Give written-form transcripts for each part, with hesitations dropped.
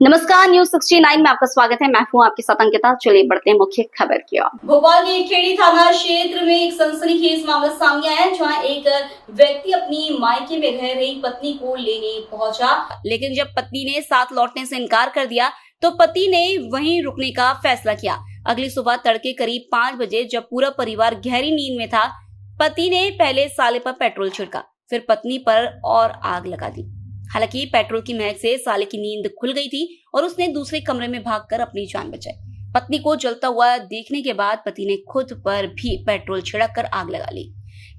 नमस्कार, न्यूज 69 में आपका स्वागत है। मैं हूं आपके साथ अंकिता। चलिए बढ़ते हैं मुख्य खबर की ओर। भोपाल के खेड़ी थाना क्षेत्र में एक सनसनीखेज मामला सामने आया, जहां एक व्यक्ति अपनी मायके में रह रही पत्नी को लेने पहुंचा, लेकिन जब पत्नी ने साथ लौटने से इनकार कर दिया तो पति ने वहीं रुकने का फैसला किया। अगली सुबह तड़के करीब 5 बजे जब पूरा परिवार गहरी नींद में था, पति ने पहले साले पर पेट्रोल छिड़का, फिर पत्नी पर और आग लगा दी। हालांकि पेट्रोल की महक से साले की नींद खुल गई थी और उसने दूसरे कमरे में भागकर अपनी जान बचाई। पत्नी को जलता हुआ देखने के बाद पति ने खुद पर भी पेट्रोल छिड़क कर आग लगा ली।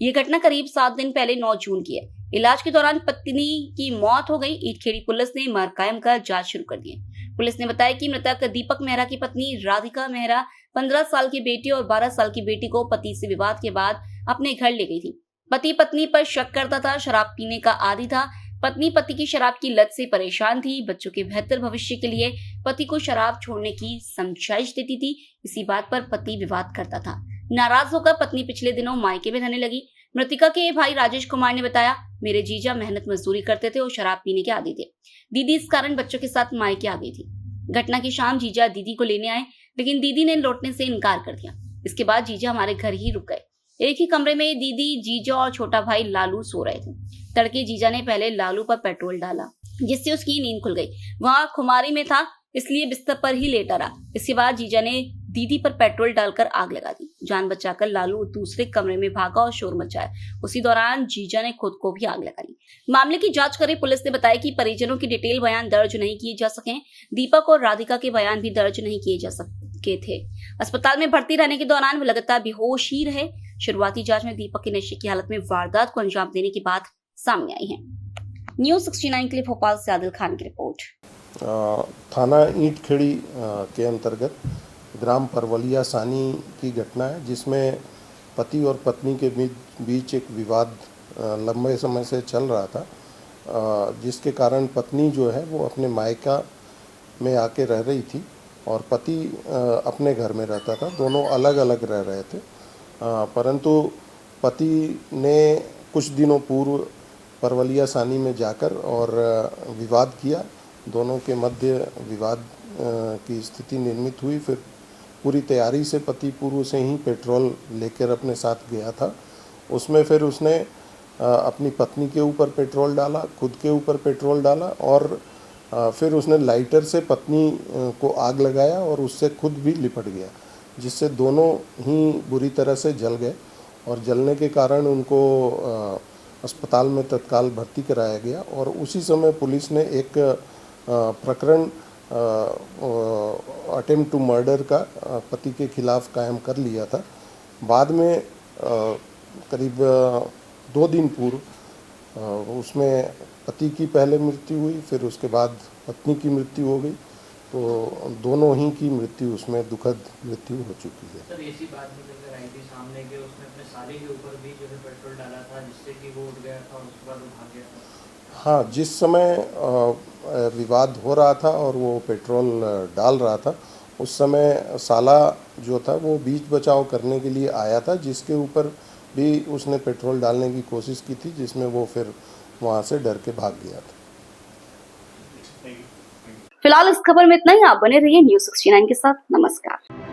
ये घटना करीब 7 दिन पहले 9 जून की है। इलाज के दौरान पत्नी की मौत हो गई। ईटखेड़ी पुलिस ने मामला कायम कर जांच शुरू कर दी है। पुलिस ने बताया कि मृतक दीपक मेहरा की पत्नी राधिका मेहरा 15 साल की बेटी और 12 साल की बेटी को पति से विवाद के बाद अपने घर ले गई थी। पति पत्नी पर शक करता था, शराब पीने का आदी था। पत्नी पति की शराब की लत से परेशान थी। बच्चों के बेहतर भविष्य के लिए पति को शराब छोड़ने की समझाइश देती थी। इसी बात पर पति विवाद करता था। नाराज होकर पत्नी पिछले दिनों मायके में रहने लगी। मृतका के भाई राजेश कुमार ने बताया, मेरे जीजा मेहनत मजदूरी करते थे और शराब पीने के आदी थे। दीदी इस कारण बच्चों के साथ मायके आ गई थी। घटना की शाम जीजा दीदी को लेने आए, लेकिन दीदी ने लौटने से इनकार कर दिया। इसके बाद जीजा हमारे घर ही रुक गए। एक ही कमरे में दीदी, जीजा और छोटा भाई लालू सो रहे थे। तड़के जीजा ने पहले लालू पर पेट्रोल डाला, जिससे उसकी नींद खुल गई। वहां खुमारी में था, इसलिए बिस्तर पर ही लेटा रहा। इसके बाद जीजा ने दीदी पर पेट्रोल डालकर आग लगा दी। जान बचाकर लालू दूसरे कमरे में भागा और शोर मचाया। उसी दौरान जीजा ने खुद को भी आग लगा ली। मामले की जांच कर रही पुलिस ने बताया कि परिजनों की डिटेल बयान दर्ज नहीं किए जा सके। दीपक और राधिका के बयान भी दर्ज नहीं किए जा सके थे। अस्पताल में भर्ती रहने के दौरान वो लगातार बेहोश ही रहे। शुरुआती जांच में दीपक के नशे की हालत में वारदात को अंजाम देने की बात सामने आई है। न्यूज 69 के लिए भोपाल से आदिल खान की रिपोर्ट। थाना ईटखेड़ी के अंतर्गत ग्राम परवलिया सानी की घटना है, जिसमें पति और पत्नी के बीच एक विवाद लंबे समय से चल रहा था, जिसके कारण पत्नी जो है वो अपने मायका में आके रह रही थी और पति अपने घर में रहता था। दोनों अलग अलग रह रहे थे, परंतु पति ने कुछ दिनों पूर्व परवलिया सानी में जाकर और विवाद किया। दोनों के मध्य विवाद की स्थिति निर्मित हुई। फिर पूरी तैयारी से पति पूर्व से ही पेट्रोल लेकर अपने साथ गया था। उसमें फिर उसने अपनी पत्नी के ऊपर पेट्रोल डाला, खुद के ऊपर पेट्रोल डाला और फिर उसने लाइटर से पत्नी को आग लगाया और उससे खुद भी लिपट गया, जिससे दोनों ही बुरी तरह से जल गए और जलने के कारण उनको अस्पताल में तत्काल भर्ती कराया गया। और उसी समय पुलिस ने एक प्रकरण अटेम्प्ट टू मर्डर का पति के खिलाफ कायम कर लिया था। बाद में करीब 2 दिन पूर्व उसमें पति की पहले मृत्यु हुई, फिर उसके बाद पत्नी की मृत्यु हो गई। तो दोनों ही की मृत्यु उसमें दुखद मृत्यु हो चुकी है। सर, ऐसी बात निकल कर आई थी सामने के उसने अपने साले के ऊपर भी जो है पेट्रोल डाला था, जिससे कि वो उठ गया था और उसके बाद वो भाग गया था। हाँ, जिस समय विवाद हो रहा था और वो पेट्रोल डाल रहा था, उस समय साला जो था वो बीच बचाव करने के लिए आया था, जिसके ऊपर भी उसने पेट्रोल डालने की कोशिश की थी, जिसमें वो फिर वहाँ से डर के भाग गया था। फिलहाल इस खबर में इतना ही। आप बने रहिए न्यूज 69 के साथ। नमस्कार।